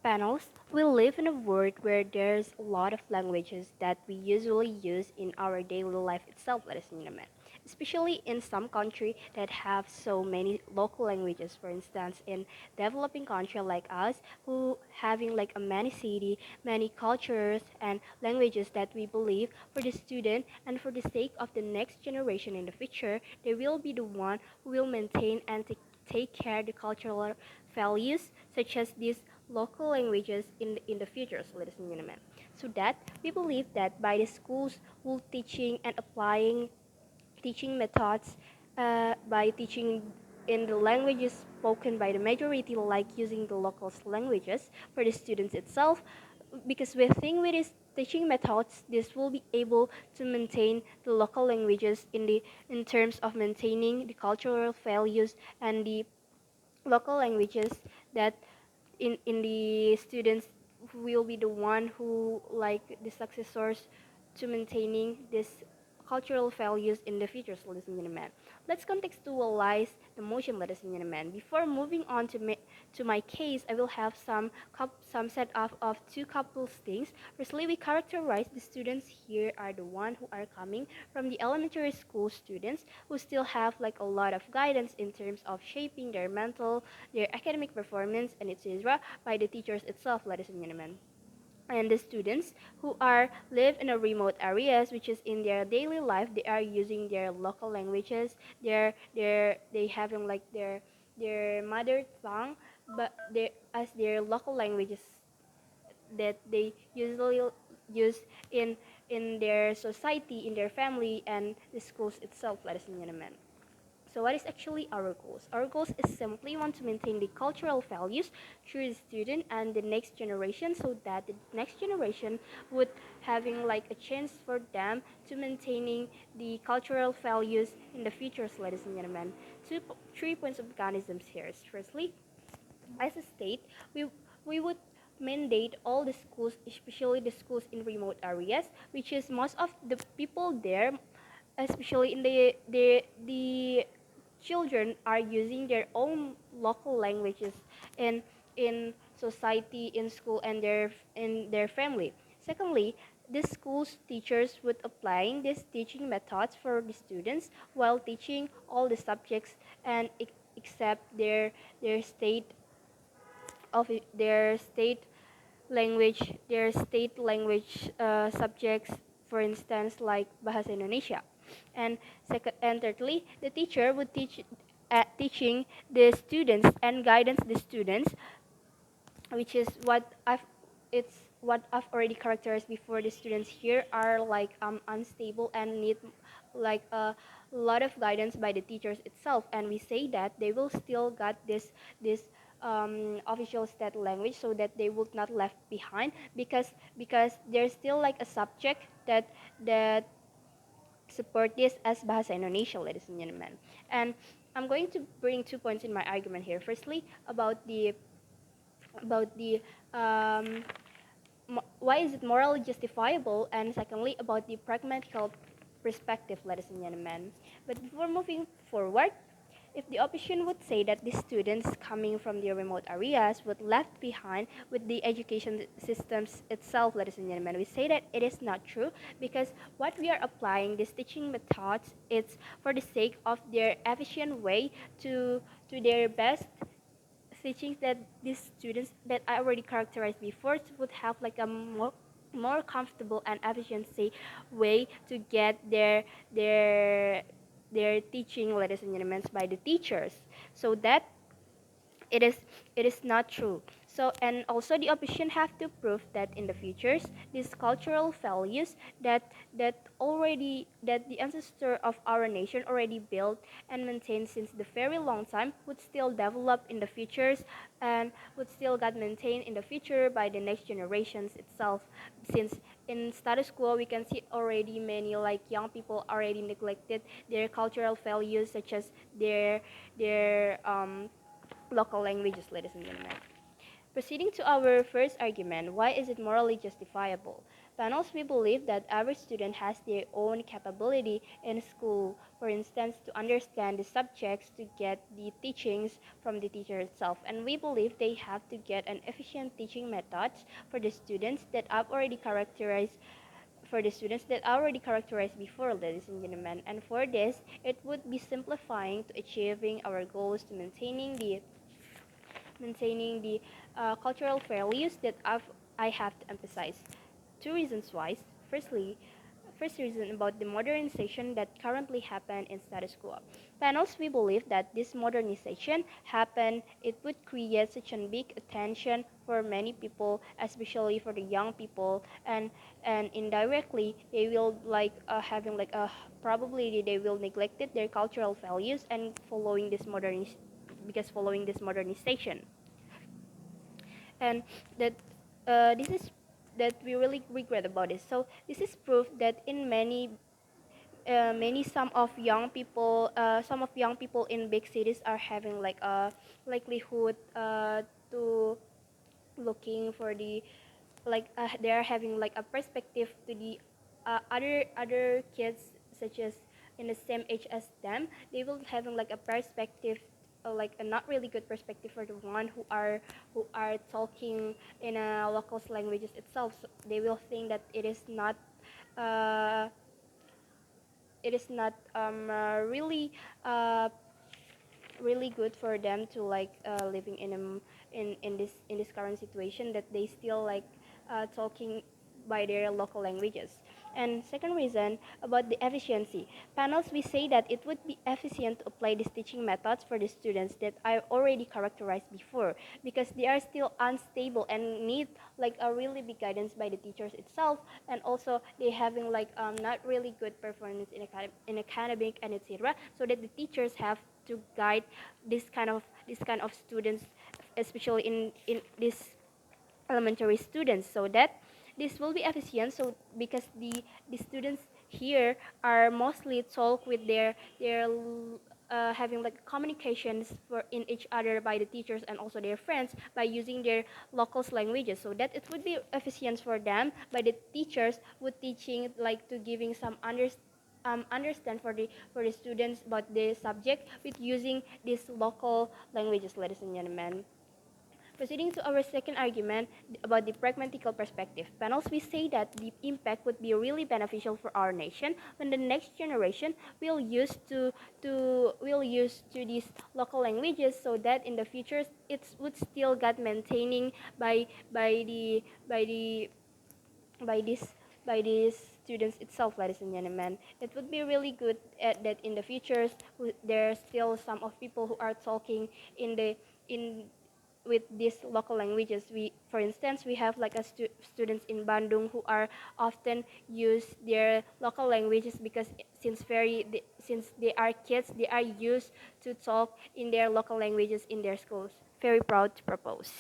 Panels, we live in a world where there's a lot of languages that we usually use in our daily life itself, ladies and gentlemen. Especially in some country that have so many local languages. For instance, in developing country like us, who having like a many city, many cultures and languages that we believe for the student and for the sake of the next generation in the future, they will be the one who will maintain and take care the cultural values such as these local languages in the future, so ladies and gentlemen. So that we believe that by the schools will teaching and applying teaching methods by teaching in the languages spoken by the majority, like using the local languages for the students itself, because we think with these teaching methods, this will be able to maintain the local languages in terms of maintaining the cultural values and the local languages that in the students will be the one who like the successors to maintaining this cultural values in the future, ladies and gentlemen. Let's contextualize the motion, ladies and gentlemen. Before moving on to my case, I will have some set of two couples things. Firstly, we characterize the students here are the one who are coming from the elementary school students who still have like a lot of guidance in terms of shaping their mental, their academic performance, and etc. by the teachers itself, ladies and gentlemen. And the students who are live in a remote areas, which is in their daily life, they are using their local languages. They having like their mother tongue, but they as their local languages that they usually use in in their society, in their family, and the schools itself, ladies and gentlemen. So what is actually our goals? Our goals is simply want to maintain the cultural values through the student and the next generation so that the next generation would having like a chance for them to maintaining the cultural values in the future, ladies and gentlemen. 3 points of mechanisms here. Firstly, as a state, we would mandate all the schools, especially the schools in remote areas, which is most of the people there, especially in the children are using their own local languages in in society, in school, and their family. Secondly, the school's teachers would applying these teaching methods for the students while teaching all the subjects and except their state state language subjects, for instance, like Bahasa Indonesia. And thirdly, the teacher would teaching the students and guidance the students, which is what I've already characterized before. The students here are like unstable and need like a lot of guidance by the teachers itself, and we say that they will still got this official state language so that they would not left behind, because there's still like a subject that support this as Bahasa Indonesia, ladies and gentlemen. And I'm going to bring 2 points in my argument here. Firstly, about the um, why is it morally justifiable, and secondly about the pragmatical perspective, ladies and gentlemen. But before moving forward, if the opposition would say that the students coming from the remote areas would left behind with the education systems itself, ladies and gentlemen, we say that it is not true, because what we are applying these teaching methods, it's for the sake of their efficient way to their best teachings that these students that I already characterized before would have like a more comfortable and efficiency way to get their teaching, ladies and gentlemen, by the teachers, so that it is it is not true. So, and also the opposition have to prove that in the futures these cultural values that the ancestor of our nation already built and maintained since the very long time would still develop in the futures and would still get maintained in the future by the next generations itself, since in status quo we can see already many like young people already neglected their cultural values, such as their local languages, ladies and gentlemen. Proceeding to our first argument, why is it morally justifiable? Panels, we believe that every student has their own capability in school, for instance, to understand the subjects, to get the teachings from the teacher itself. And we believe they have to get an efficient teaching methods for the students that I've already characterized before, ladies and gentlemen. And for this, it would be simplifying to achieving our goals to maintaining the cultural values that I have to emphasize. Two reasons why. Firstly, first reason about the modernization that currently happen in status quo. Panels, we believe that this modernization happen, it would create such a big attention for many people, especially for the young people, and indirectly they will like having like a probably they will neglected their cultural values and following this modernization. And that this is that we really regret about this. So this is proof that in many some of young people in big cities are having like a likelihood to looking for the they are having like a perspective to the other kids such as in the same age as them. They will having like a perspective like a not really good perspective for the one who are talking in a local languages itself. So they will think that uh, it is not uh, really good for them to like living in this current situation that they still like talking by their local languages. And second reason about the efficiency panels, we say that it would be efficient to apply these teaching methods for the students that I already characterized before, because they are still unstable and need like a really big guidance by the teachers itself, and also they having like not really good performance in academic and etc, so that the teachers have to guide this kind of students, especially in this elementary students, so that this will be efficient. So because the students here are mostly talk with their having like communications for in each other by the teachers and also their friends by using their local languages, so that it would be efficient for them by the teachers would teaching like to giving some understand for the students about the subject with using these local languages, ladies and gentlemen. Proceeding to our second argument about the pragmatical perspective, panels, we say that the impact would be really beneficial for our nation when the next generation will use to these local languages, so that in the future it would still get maintaining by the by the by this by these students itself, ladies and gentlemen. It would be really good at that in the futures there are still some of people who are talking in the in with these local languages. We, for instance, we have like students in Bandung who are often use their local languages because since they are kids, they are used to talk in their local languages in their schools. Very proud to propose.